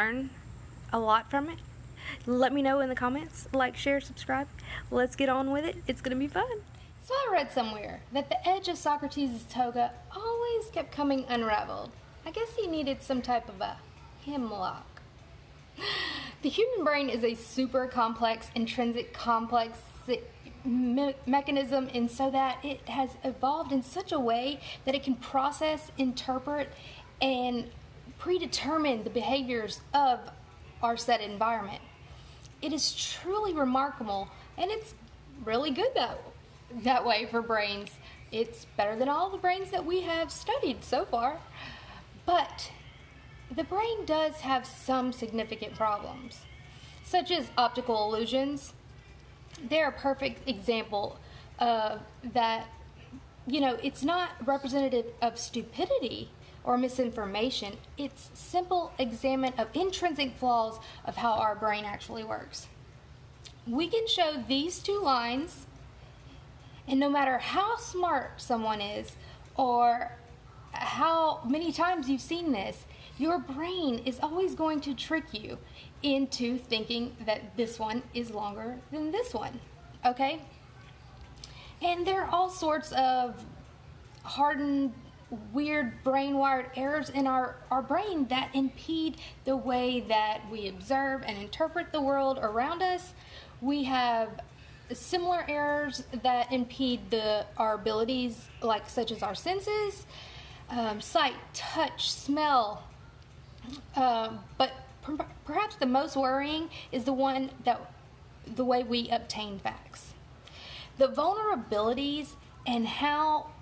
learn a lot from it. Let me know in the comments. Like, share, subscribe. Let's get on with it. It's going to be fun. So I read somewhere that the edge of Socrates' toga always kept coming unraveled. I guess he needed some type of a hemlock. The human brain is a super complex, intrinsic complex mechanism, and so that it has evolved in such a way that it can process, interpret, and predetermine the behaviors of our set environment. It is truly remarkable, and it's really good that way for brains. It's better than all the brains that we have studied so far. But the brain does have some significant problems, such as optical illusions. They're a perfect example of that. It's not representative of stupidity or misinformation. It's simple example of intrinsic flaws of how our brain actually works. We can show these two lines, and no matter how smart someone is or how many times you've seen this, your brain is always going to trick you into thinking that this one is longer than this one, okay? And there are all sorts of hardened, weird brain-wired errors in our brain that impede the way that we observe and interpret the world around us. We have similar errors that impede our abilities, such as our senses, sight, touch, smell. But perhaps the most worrying is the way we obtain facts. The vulnerabilities and how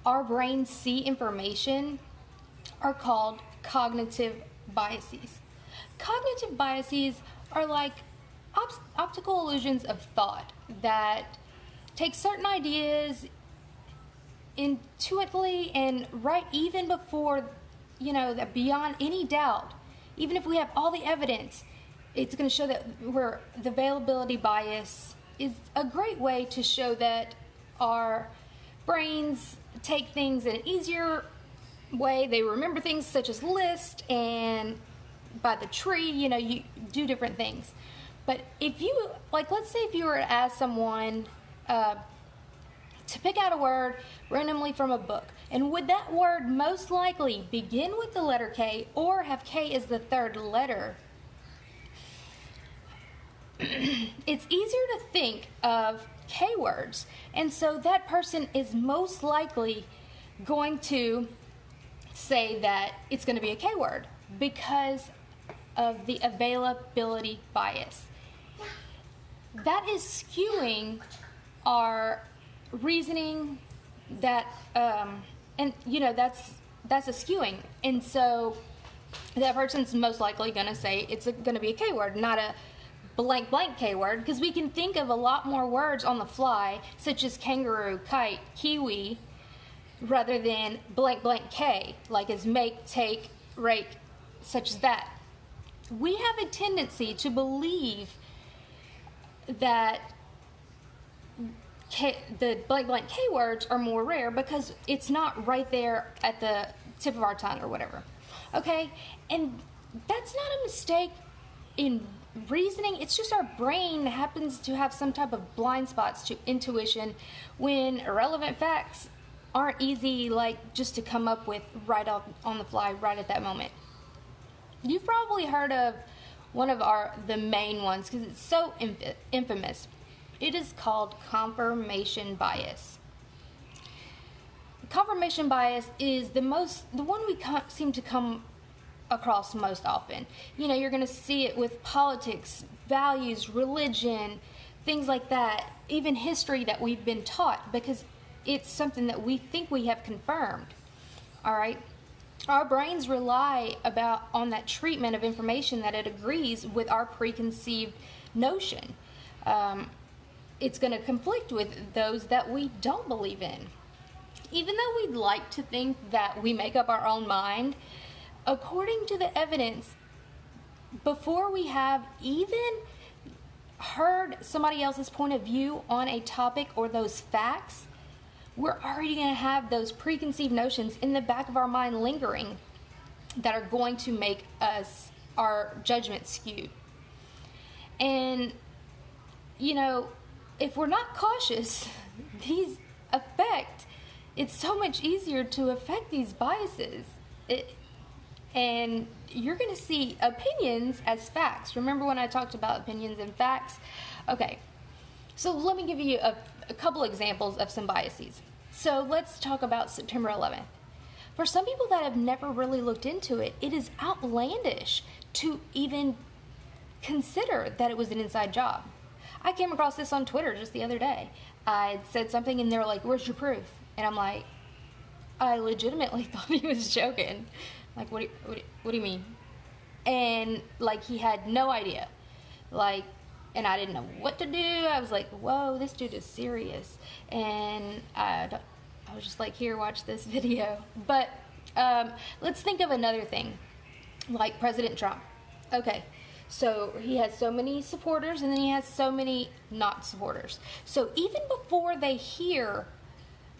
our brains see information are called cognitive biases. Cognitive biases are like optical illusions of thought that take certain ideas intuitively and right even before, that beyond any doubt, even if we have all the evidence, it's going to show that the availability bias is a great way to show that our brains take things in an easier way. They remember things such as list and by the tree, you do different things. But if you, let's say if you were to ask someone to pick out a word randomly from a book, and would that word most likely begin with the letter K or have K as the third letter? It's easier to think of K words, and so that person is most likely going to say that it's going to be a K word because of the availability bias. That is skewing our reasoning, that's a skewing, and so that person's most likely going to say it's going to be a K word, not a blank K word, because we can think of a lot more words on the fly, such as kangaroo, kite, kiwi, rather than blank K, like as make, take, rake, such as that. We have a tendency to believe that the blank K words are more rare because it's not right there at the tip of our tongue or whatever. Okay? And that's not a mistake in reasoning. It's just our brain happens to have some type of blind spots to intuition when irrelevant facts aren't easy, just to come up with right on the fly, right at that moment. You've probably heard of one of the main ones because it's so infamous. It is called confirmation bias. Confirmation bias is the one we seem to come across most often. You're going to see it with politics, values, religion, things like that, even history that we've been taught, because it's something that we think we have confirmed. All right? Our brains rely on that treatment of information that it agrees with our preconceived notion. It's going to conflict with those that we don't believe in. Even though we'd like to think that we make up our own mind, according to the evidence, before we have even heard somebody else's point of view on a topic or those facts, we're already going to have those preconceived notions in the back of our mind lingering that are going to make our judgment skewed. And, you know, if we're not cautious, it's so much easier to affect these biases. And you're going to see opinions as facts. Remember when I talked about opinions and facts? Okay, so let me give you a couple examples of some biases. So let's talk about September 11th. For some people that have never really looked into it, it is outlandish to even consider that it was an inside job. I came across this on Twitter just the other day. I said something and they were like, "Where's your proof?" And I'm like, I legitimately thought he was joking. Like, what do you mean? And, like, he had no idea. Like, and I didn't know what to do. I was like, whoa, this dude is serious. And I was just like, here, watch this video. But let's think of another thing, like President Trump. Okay, so he has so many supporters, and then he has so many not supporters. So even before they hear,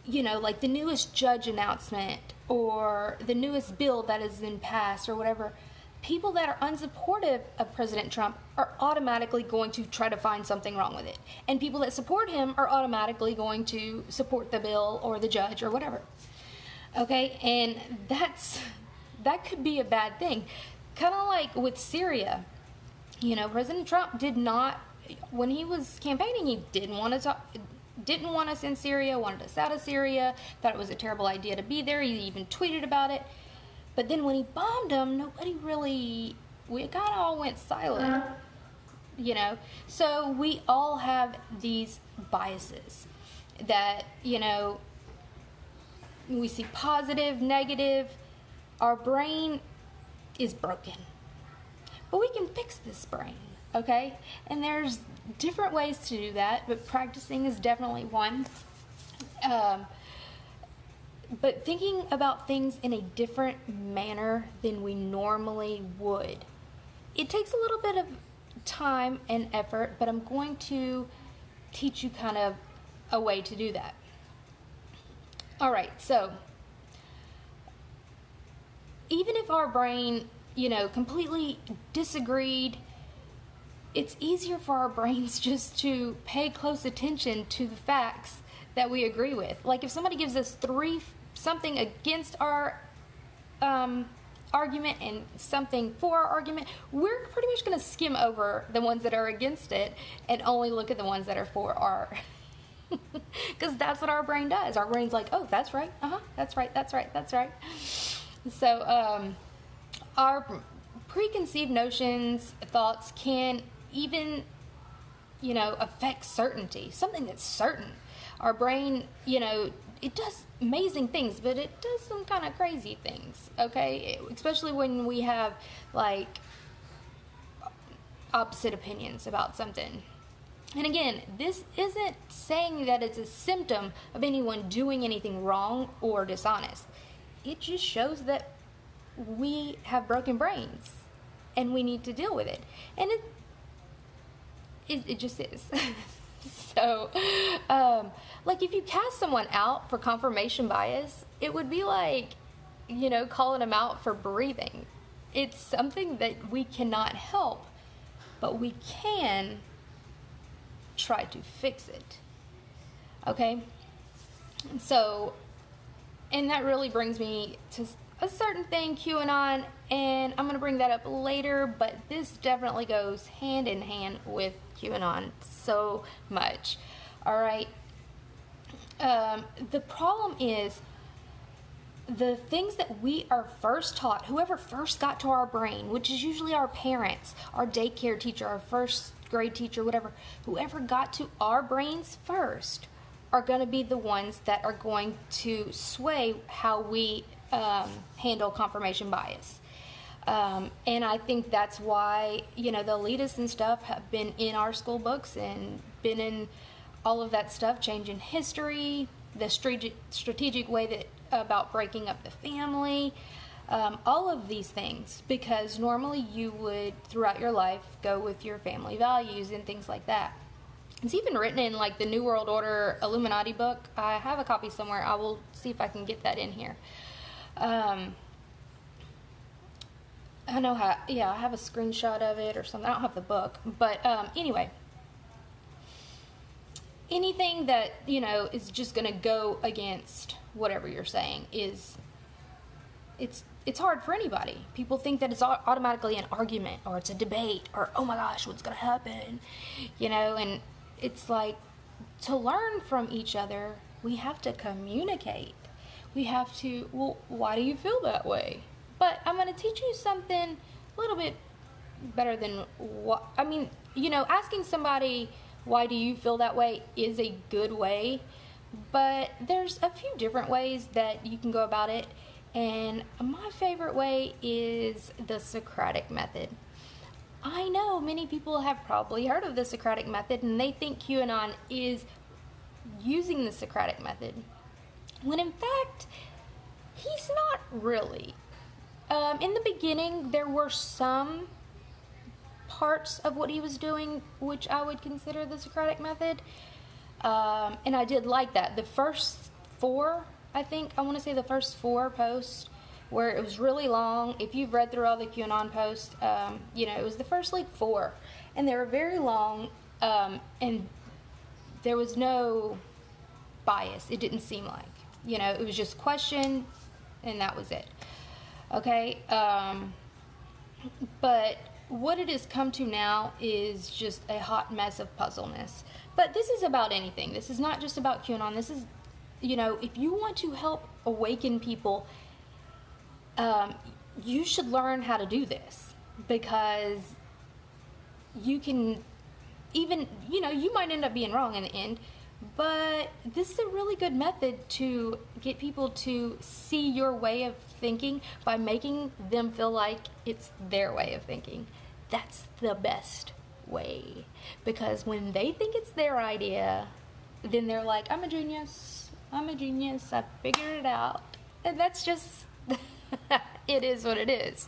you know, like the newest judge announcement or the newest bill that has been passed or whatever, people that are unsupportive of President Trump are automatically going to try to find something wrong with it. And people that support him are automatically going to support the bill or the judge or whatever. Okay, and that could be a bad thing. Kind of like with Syria. You know, President Trump did not, when he was campaigning, he didn't want us in Syria, wanted us out of Syria, thought it was a terrible idea to be there. He even tweeted about it. But then when he bombed them, we kind of all went silent, you know. So we all have these biases that, you know, we see positive, negative. Our brain is broken. But we can fix this brain, okay? And there's different ways to do that, but practicing is definitely one. But thinking about things in a different manner than we normally would. It takes a little bit of time and effort, but I'm going to teach you kind of a way to do that. All right, so even if our brain, you know, completely disagreed, it's easier for our brains just to pay close attention to the facts that we agree with. Like if somebody gives us something against our argument and something for our argument, we're pretty much going to skim over the ones that are against it and only look at the ones that are for our because that's what our brain does. Our brain's like, oh, that's right, that's right. So our preconceived notions, thoughts can even, you know, affect certainty, something that's certain. Our brain, you know, it does amazing things, but it does some kind of crazy things, okay? Especially when we have, like, opposite opinions about something. And again, this isn't saying that it's a symptom of anyone doing anything wrong or dishonest. It just shows that we have broken brains and we need to deal with it. And it just is. So, like if you cast someone out for confirmation bias, it would be like, you know, calling them out for breathing. It's something that we cannot help, but we can try to fix it. Okay? So, and that really brings me to a certain thing, QAnon, and I'm going to bring that up later, but this definitely goes hand in hand with QAnon so much. All right? The problem is the things that we are first taught, whoever first got to our brain, which is usually our parents, our daycare teacher, our first grade teacher, whatever, whoever got to our brains first are going to be the ones that are going to sway how we handle confirmation bias. And I think that's why, you know, the elitists and stuff have been in our school books and been in all of that stuff, changing history, the strategic way that about breaking up the family, all of these things, because normally you would, throughout your life, go with your family values and things like that. It's even written in, like, the New World Order Illuminati book. I have a copy somewhere. I will see if I can get that in here. I know how, yeah, I have a screenshot of it or something. I don't have the book. But anyway, anything that, is just going to go against whatever you're saying it's hard for anybody. People think that it's automatically an argument or it's a debate or, oh my gosh, what's going to happen? And it's like, to learn from each other, we have to communicate. We have to, well, why do you feel that way? But I'm going to teach you something a little bit better than what, asking somebody, why do you feel that way, is a good way. But there's a few different ways that you can go about it. And my favorite way is the Socratic method. I know many people have probably heard of the Socratic method and they think QAnon is using the Socratic method, when in fact, he's not really. In the beginning, there were some parts of what he was doing which I would consider the Socratic method, and I did like that. The first four, the first four posts where it was really long. If you've read through all the QAnon posts, it was the first like four, and they were very long, and there was no bias. It didn't seem like, it was just question, and that was it. Okay, but what it has come to now is just a hot mess of puzzleness. But this is about anything. This is not just about QAnon. This is, if you want to help awaken people, you should learn how to do this, because you can even, you might end up being wrong in the end, but this is a really good method to get people to see your way of thinking by making them feel like it's their way of thinking. That's the best way, because when they think it's their idea, then they're like, I'm a genius, I figured it out. And that's just, it is what it is.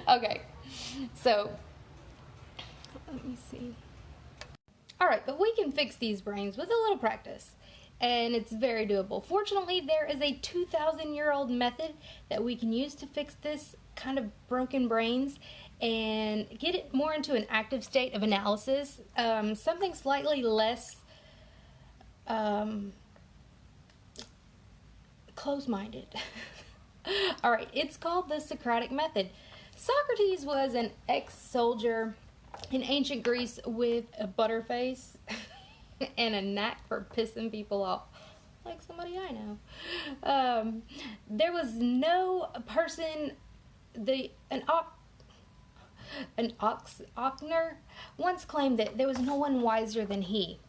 Okay, so, let me see. Alright, but we can fix these brains with a little practice, and it's very doable. Fortunately, there is a 2,000-year-old method that we can use to fix this kind of broken brains and get it more into an active state of analysis, something slightly less close-minded. Alright, it's called the Socratic method. Socrates was an ex-soldier in ancient Greece with a butterface and a knack for pissing people off, like somebody I know. There was no person, Ochner once claimed that there was no one wiser than he.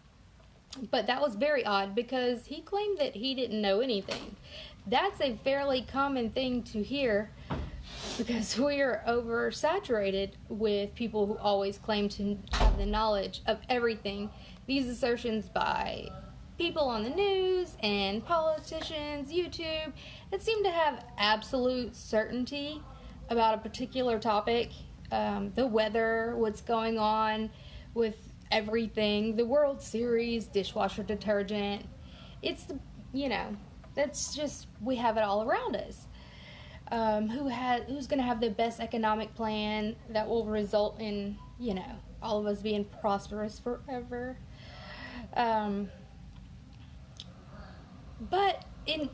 But that was very odd, because he claimed that he didn't know anything. That's a fairly common thing to hear, because we are oversaturated with people who always claim to have the knowledge of everything. These assertions by people on the news and politicians, YouTube, that seem to have absolute certainty about a particular topic, the weather, what's going on with everything, the World Series, dishwasher detergent. It's, that's just, we have it all around us. Who's going to have the best economic plan that will result in, all of us being prosperous forever. But in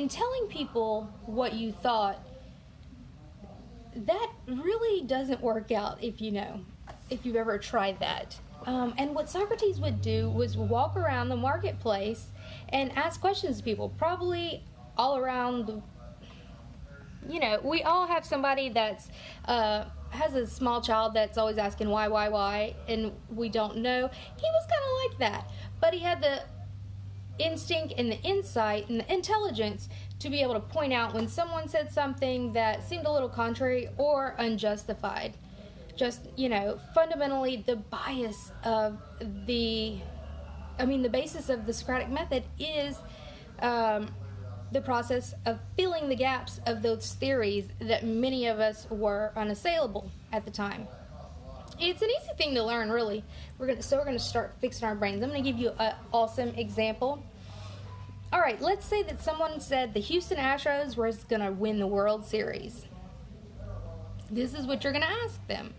telling people what you thought, that really doesn't work out if you've ever tried that. And what Socrates would do was walk around the marketplace and ask questions to people, probably all around we all have somebody that's has a small child that's always asking why, and we don't know. He was kind of like that, but he had the instinct and the insight and the intelligence to be able to point out when someone said something that seemed a little contrary or unjustified. Just, fundamentally the bias of the basis of the Socratic method is the process of filling the gaps of those theories that many of us were unassailable at the time. It's an easy thing to learn, really. We're going to start fixing our brains. I'm going to give you an awesome example. All right, let's say that someone said the Houston Astros were going to win the World Series. This is what you're going to ask them.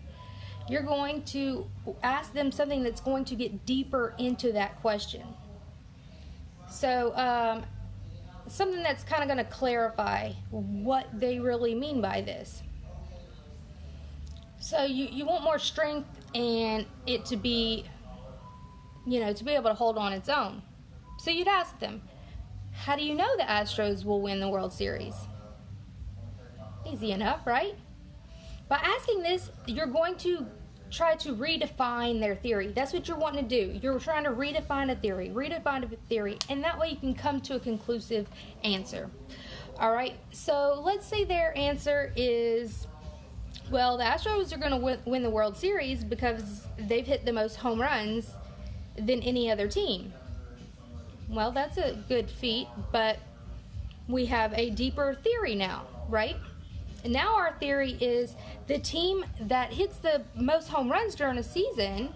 You're going to ask them something that's going to get deeper into that question. So, something that's kind of going to clarify what they really mean by this. So you want more strength and it to be, to be able to hold on its own. So you'd ask them, how do you know the Astros will win the World Series? Easy enough, right? By asking this, you're going to try to redefine their theory. That's what you're wanting to do. You're trying to redefine a theory, and that way you can come to a conclusive answer. All right, so let's say their answer is, well, the Astros are going to win the World Series because they've hit the most home runs than any other team. Well, that's a good feat, but we have a deeper theory now, right? And now our theory is the team that hits the most home runs during a season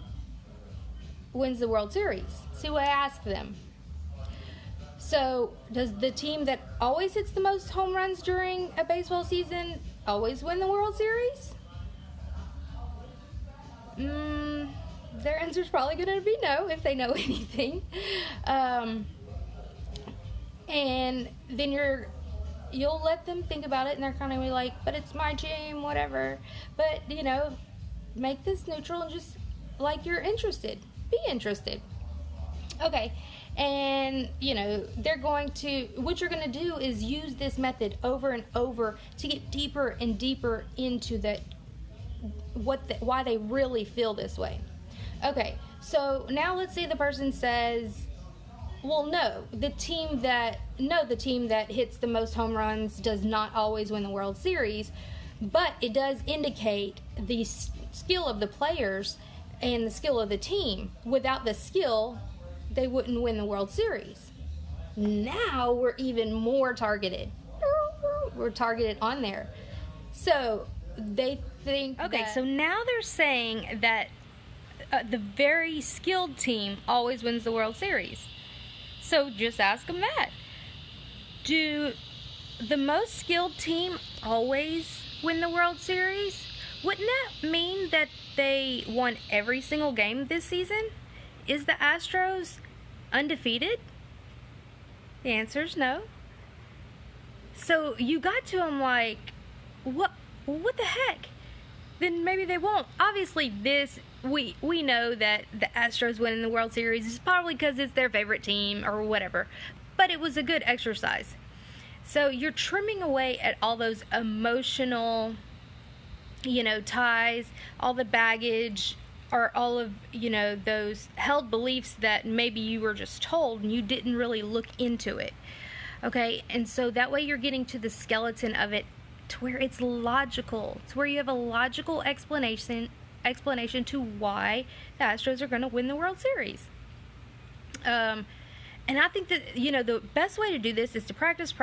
wins the World Series. See what I asked them. So, does the team that always hits the most home runs during a baseball season always win the World Series? Their answer is probably going to be no if they know anything. And then you'll let them think about it, and they're kind of like, but it's my team, whatever. But, make this neutral and just like you're interested. Be interested. Okay. And, they're going to, what you're going to do is use this method over and over to get deeper and deeper into why they really feel this way. Okay. So now let's say the person says, well, no, the team that hits the most home runs does not always win the World Series, but it does indicate the skill of the players and the skill of the team. Without the skill, they wouldn't win the World Series. Now we're even more targeted. We're targeted on there. So they think Okay, so now they're saying that the very skilled team always wins the World Series. So just ask them that. Do the most skilled team always win the World Series? Wouldn't that mean that they won every single game this season? Is the Astros undefeated? The answer is no. So you got to them like, what the heck? Then maybe they won't. Obviously, we know that the Astros winning the World Series is probably because it's their favorite team or whatever. But it was a good exercise. So you're trimming away at all those emotional, ties, all the baggage, or all of, those held beliefs that maybe you were just told and you didn't really look into it. Okay? And so that way you're getting to the skeleton of it to where it's logical. It's where you have a logical explanation to why the Astros are going to win the World Series. And I think that, the best way to do this is to practice,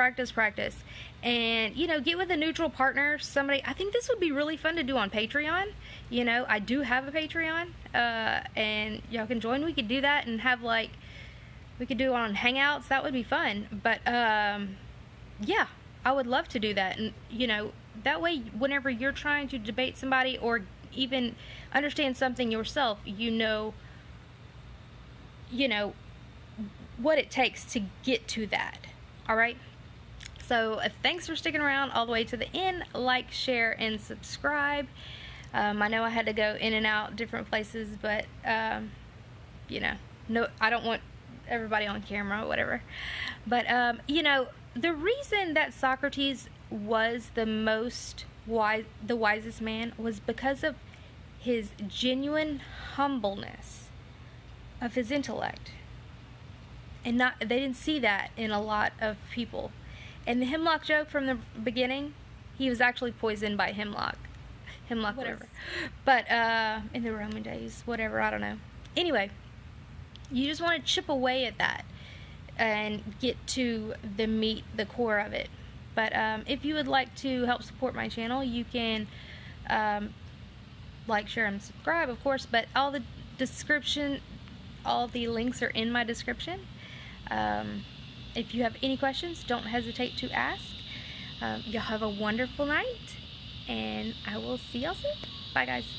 and, get with a neutral partner, somebody. I think this would be really fun to do on Patreon. I do have a Patreon, and y'all can join. We could do that and have, we could do it on Hangouts. That would be fun. But, yeah, I would love to do that. And, that way, whenever you're trying to debate somebody or even understand something yourself, what it takes to get to that. All right? So thanks for sticking around all the way to the end. Like, share, and subscribe. I know I had to go in and out different places, but, no, I don't want everybody on camera or whatever. But, the reason that Socrates was the wisest man was because of his genuine humbleness of his intellect. And they didn't see that in a lot of people. And the hemlock joke from the beginning, he was actually poisoned by hemlock, whatever. But in the Roman days, whatever, I don't know. Anyway, you just want to chip away at that and get to the core of it. But if you would like to help support my channel, you can like, share, and subscribe, of course. But all the links are in my description. If you have any questions, don't hesitate to ask. Y'all have a wonderful night. and I will see y'all soon. Bye, guys.